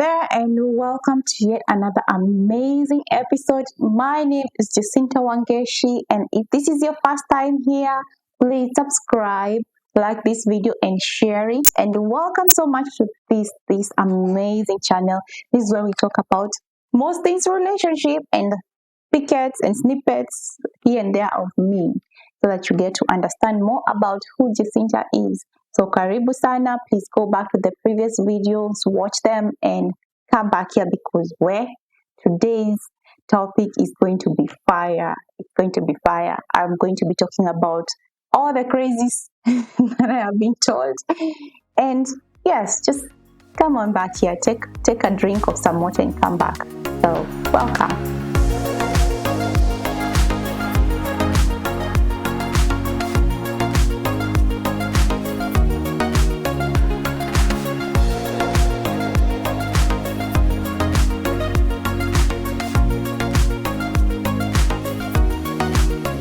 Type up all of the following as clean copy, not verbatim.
there, and welcome to yet another amazing episode. My name is Jacinta Wangeshi, and if this is your first time here, please subscribe, like this video, and share it. And welcome so much to this amazing channel. This is where we talk about most things relationship and pickets and snippets here and there of me, so that you get to understand more about who Jacinta is. So karibu sana, please go back to the previous videos, watch them, and come back here because today's topic is going to be fire. It's going to be fire. I'm going to be talking about all the crazies that I have been told. And yes, just come on back here, take a drink of some water and come back. So welcome.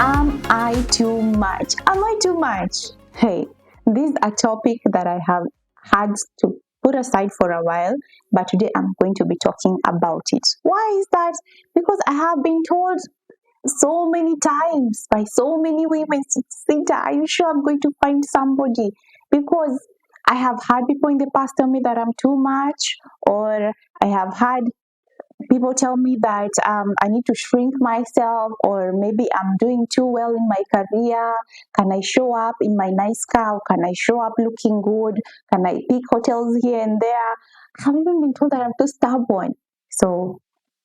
Am I too much? Am I too much? Hey, this is a topic that I have had to put aside for a while, but today I'm going to be talking about it. Why is that? Because I have been told so many times by so many women, Jacinta, are you sure I'm going to find somebody? Because I have had people in the past tell me that I'm too much, or I have had people tell me that I need to shrink myself, or maybe I'm doing too well in my career. Can I show up in my nice car? Can I show up looking good? Can I pick hotels here and there? I've even been told that I'm too stubborn. So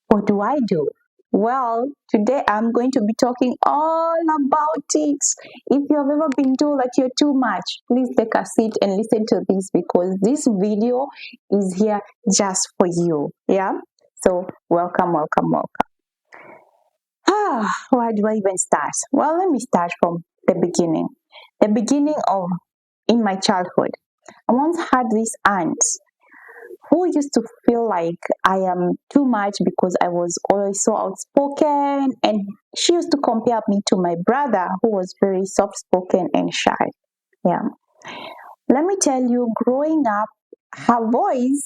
what do I do? Well, today I'm going to be talking all about it. If you have ever been told that you're too much, please take a seat and listen to this, because this video is here just for you. Yeah? So welcome. Where do I even start? Well, let me start from the beginning. The beginning of in my childhood. I once had this aunt who used to feel like I am too much because I was always so outspoken, and she used to compare me to my brother, who was very soft-spoken and shy. Yeah. Let me tell you, growing up, her voice,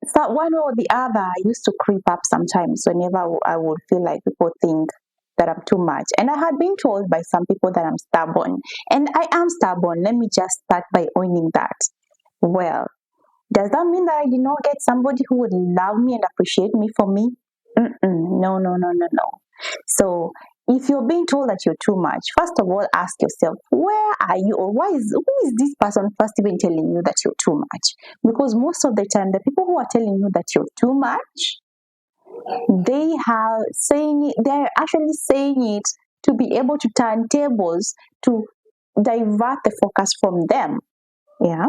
so one or the other, used to creep up sometimes whenever I would feel like people think that I'm too much. And I had been told by some people that I'm stubborn. And I am stubborn. Let me just start by owning that. Well, does that mean that I did not get somebody who would love me and appreciate me for me? No. So if you're being told that you're too much, first of all, ask yourself, where are you, or who is this person first even telling you that you're too much? Because most of the time, the people who are telling you that you're too much, they're actually saying it to be able to turn tables, to divert the focus from them. Yeah,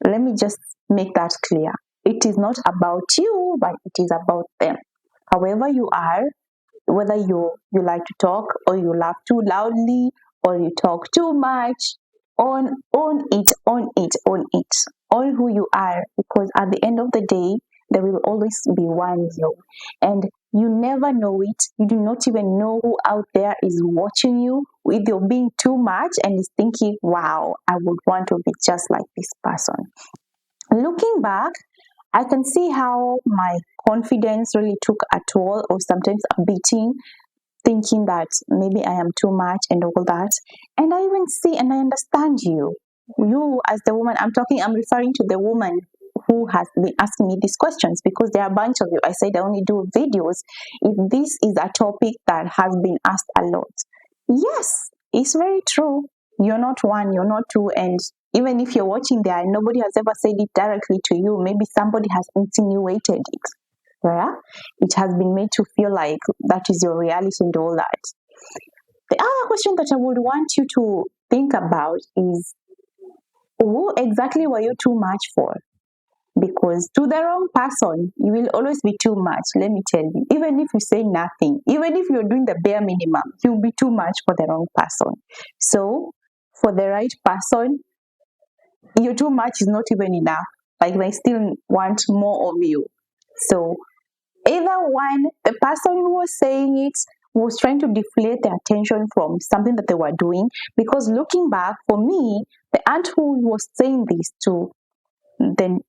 let me just make that clear. It is not about you, but it is about them. However you are, whether you like to talk, or you laugh too loudly, or you talk too much, own it, own who you are, because at the end of the day, there will always be one you, and you never know it. You do not even know who out there is watching you with your being too much and is thinking, wow, I would want to be just like this person. Looking back, I can see how my confidence really took a toll, or sometimes a beating, thinking that maybe I am too much and all that. And I even see and I understand you. You, as the woman, I'm referring to the woman who has been asking me these questions, because there are a bunch of you. I said I only do videos if this is a topic that has been asked a lot. Yes, it's very true. You're not one, you're not two, and even if you're watching there, nobody has ever said it directly to you. Maybe somebody has insinuated it. Yeah? It has been made to feel like that is your reality and all that. The other question that I would want you to think about is, who exactly were you too much for? Because to the wrong person, you will always be too much, let me tell you. Even if you say nothing, even if you're doing the bare minimum, you'll be too much for the wrong person. So, for the right person, your too much is not even enough. Like, they still want more of you. So, either one, the person who was saying it was trying to deflate the attention from something that they were doing. Because looking back, for me, the aunt who was saying this to the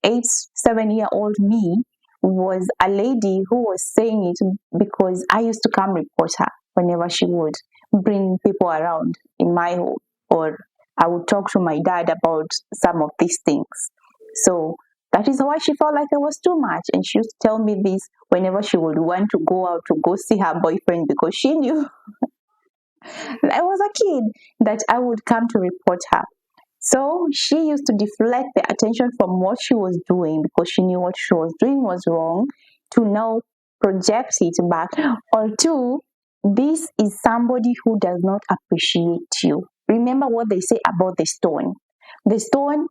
7-year-old me was a lady who was saying it because I used to come report her whenever she would bring people around in my home, or I would talk to my dad about some of these things. So that is why she felt like it was too much. And she used to tell me this whenever she would want to go out to go see her boyfriend, because she knew I was a kid that I would come to report her. So she used to deflect the attention from what she was doing, because she knew what she was doing was wrong, to now project it back. Or two, this is somebody who does not appreciate you. Remember what they say about the stone. The stone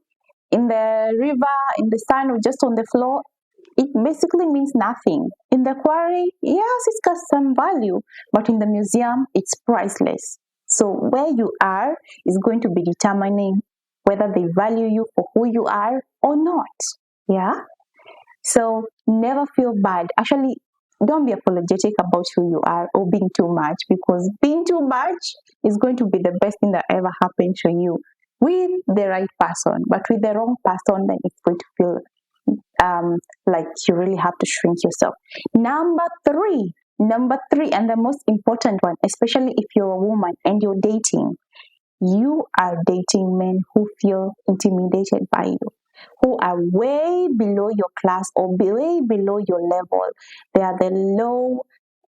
in the river, in the sun, or just on the floor, it basically means nothing. In the quarry, yes, it's got some value, but in the museum, it's priceless. So where you are is going to be determining whether they value you for who you are or not. Yeah. So never feel bad. Actually, don't be apologetic about who you are or being too much, because being too much is going to be the best thing that ever happened to you with the right person. But with the wrong person, then it's going to feel like you really have to shrink yourself. Number three, and the most important one, especially if you're a woman and you're dating, you are dating men who feel intimidated by you, who are way below your class or way below your level. They are the low,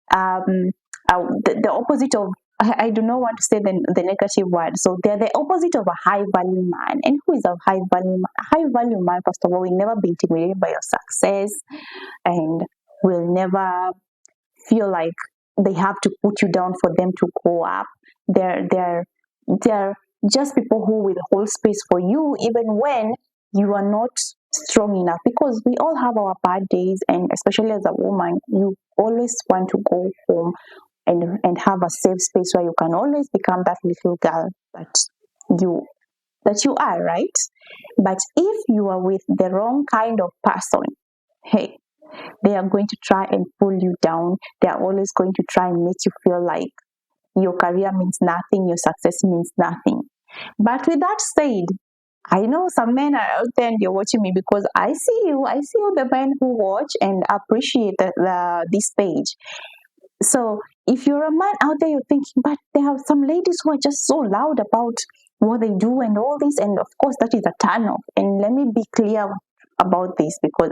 the opposite of, I do not want to say the negative word. So they're the opposite of a high value man. And who is a high value man? A high value man, first of all, will never be intimidated by your success, and will never feel like they have to put you down for them to go up. They're just people who will hold space for you even when you are not strong enough, because we all have our bad days, and especially as a woman, you always want to go home and have a safe space where you can always become that little girl you that you are, right? But if you are with the wrong kind of person, hey, they are going to try and pull you down. They are always going to try and make you feel like your career means nothing, your success means nothing. But with that said, I know some men are out there and you're watching me, because I see you. I see all the men who watch and appreciate this page. So if you're a man out there, you're thinking, but there are some ladies who are just so loud about what they do and all this, and of course that is a turn off. And let me be clear about this, because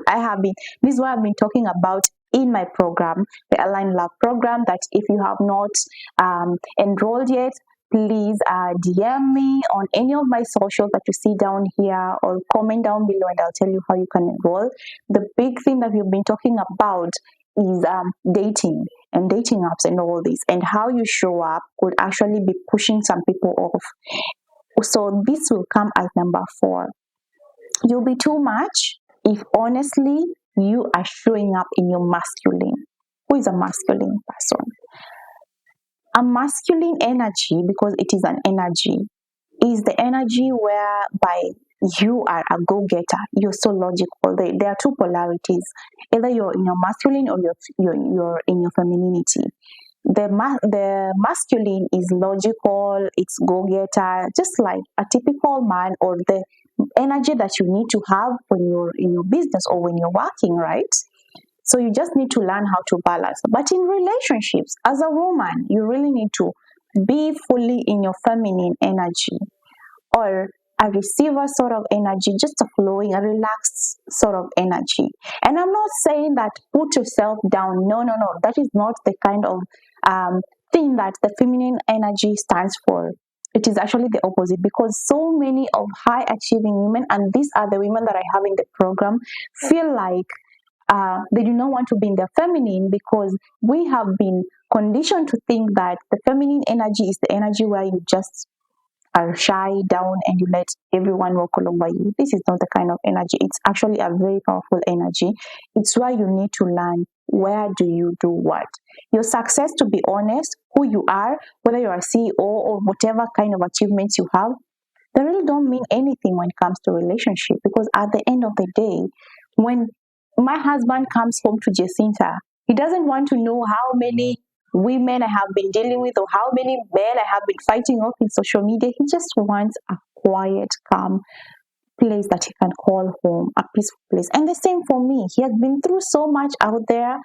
this is what I've been talking about in my program, the Align Love program, that if you have not enrolled yet, please DM me on any of my socials that you see down here, or comment down below and I'll tell you how you can enroll. The big thing that we've been talking about is dating and dating apps and all this, and how you show up could actually be pushing some people off. So this will come as number 4. You'll be too much if honestly you are showing up in your masculine. Who is a masculine person? A masculine energy, because it is an energy, is the energy whereby you are a go-getter. You're so logical. There are two polarities. Either you're in your masculine or you're in your femininity. The masculine is logical, it's go-getter, just like a typical man, or the energy that you need to have when you're in your business or when you're working, right? So you just need to learn how to balance. But in relationships, as a woman, you really need to be fully in your feminine energy, or a receiver sort of energy, just a flowing, a relaxed sort of energy. And I'm not saying that put yourself down. No. That is not the kind of thing that the feminine energy stands for. It is actually the opposite, because so many of high achieving women, and these are the women that I have in the program, feel like they do not want to be in their feminine, because we have been conditioned to think that the feminine energy is the energy where you just are shy down and you let everyone walk all over you. This is not the kind of energy. It's actually a very powerful energy. It's why you need to learn, where do you do what. Your success, to be honest, who you are, whether you're a CEO or whatever kind of achievements you have, they really don't mean anything when it comes to relationship, because at the end of the day, when my husband comes home to Jacinta, he doesn't want to know how many women I have been dealing with or how many men I have been fighting off in social media. He just wants a quiet, calm place that he can call home, a peaceful place. And the same for me. He has been through so much out there,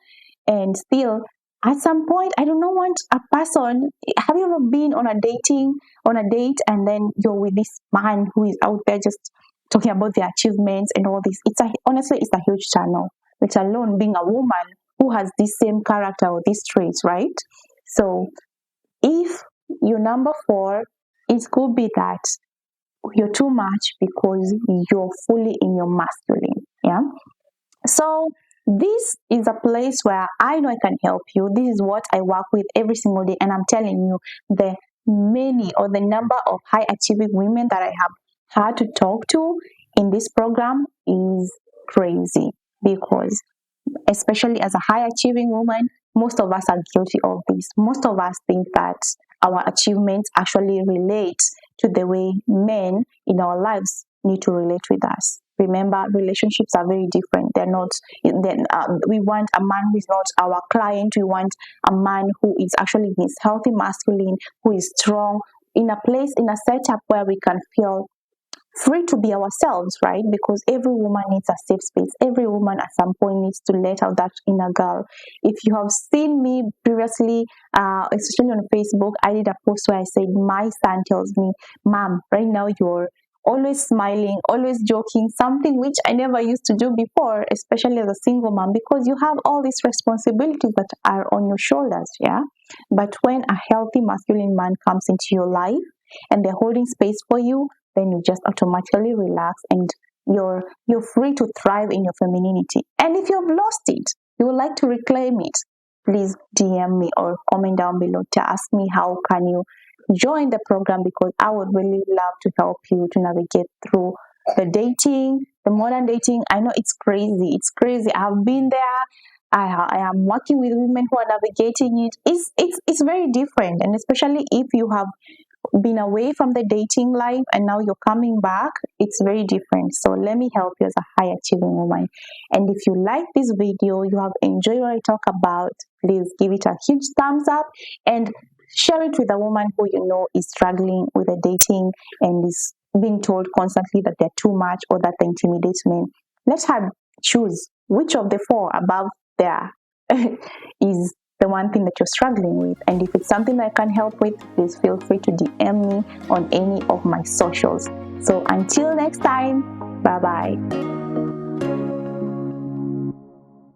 and still at some point I do not want a person. Have you ever been on a date, and then you're with this man who is out there just talking about their achievements and all this? Honestly, it's a huge channel, let alone being a woman who has this same character or these traits, right? So if you're number 4, it could be that you're too much because you're fully in your masculine. Yeah. So this is a place where I know I can help you. This is what I work with every single day. And I'm telling you, the number of high achieving women that I have had to talk to in this program is crazy, because especially as a high achieving woman, most of us are guilty of this. Most of us think that our achievements actually relate to the way men in our lives need to relate with us. Remember, relationships are very different. They're not, we want a man who is not our client. We want a man who is actually his healthy masculine, who is strong, in a place, in a setup where we can feel free to be ourselves, right? Because every woman needs a safe space. Every woman at some point needs to let out that inner girl. If you have seen me previously, especially on Facebook, I did a post where I said, my son tells me, Mom, right now you're always smiling, always joking, something which I never used to do before, especially as a single mom, because you have all these responsibilities that are on your shoulders, yeah? But when a healthy masculine man comes into your life and they're holding space for you, then you just automatically relax and you're free to thrive in your femininity. And if you've lost it, you would like to reclaim it, please DM me or comment down below to ask me how can you join the program, because I would really love to help you to navigate through the modern dating. I know it's crazy. It's crazy. I've been there. I am working with women who are navigating it. It's very different, and especially if you have been away from the dating life and now you're coming back, it's very different. So let me help you as a high achieving woman. And if you like this video, you have enjoyed what I talk about, please give it a huge thumbs up and share it with a woman who you know is struggling with the dating and is being told constantly that they're too much or that they intimidate men. Let her choose which of the 4 above there is the one thing that you're struggling with. And if it's something that I can help with, please feel free to DM me on any of my socials. So until next time, bye bye.